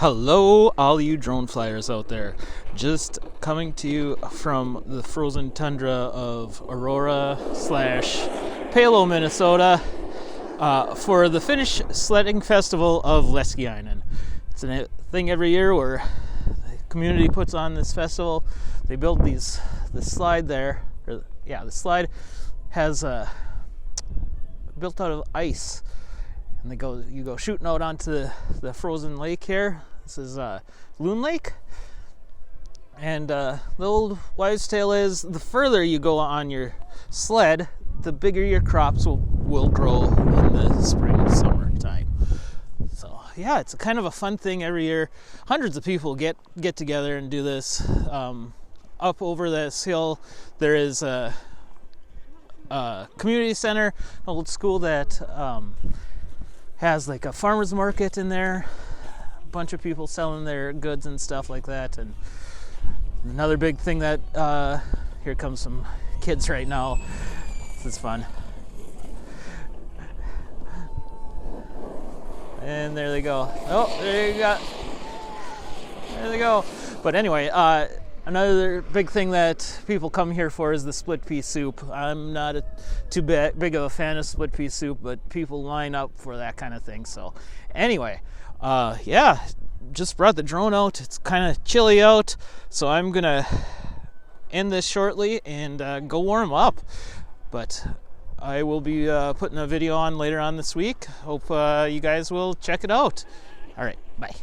Hello, all you drone flyers out there. Just coming to you from the frozen tundra of Aurora / Palo, Minnesota, for the Finnish sledding festival of Laskiainen. It's a thing every year where the community puts on this festival. They build this slide there. The slide has built out of ice, and you go shooting out onto the frozen lake here. This is Loon Lake, and the old wives' tale is the further you go on your sled, the bigger your crops will grow in the spring, summertime. So yeah, it's kind of a fun thing every year. Hundreds of people get together and do this. Up over this hill, there is a community center, an old school that has like a farmer's market in there. A bunch of people selling their goods and stuff like that. And another big thing that here comes some kids right now. This is fun. And there they go. Oh, there they go. But anyway, another big thing that people come here for is the split pea soup. I'm not too big of a fan of split pea soup, but people line up for that kind of thing. So anyway, just brought the drone out. It's kind of chilly out, so I'm gonna end this shortly and go warm up. But I will be putting a video on later on this week. Hope you guys will check it out. All right, bye.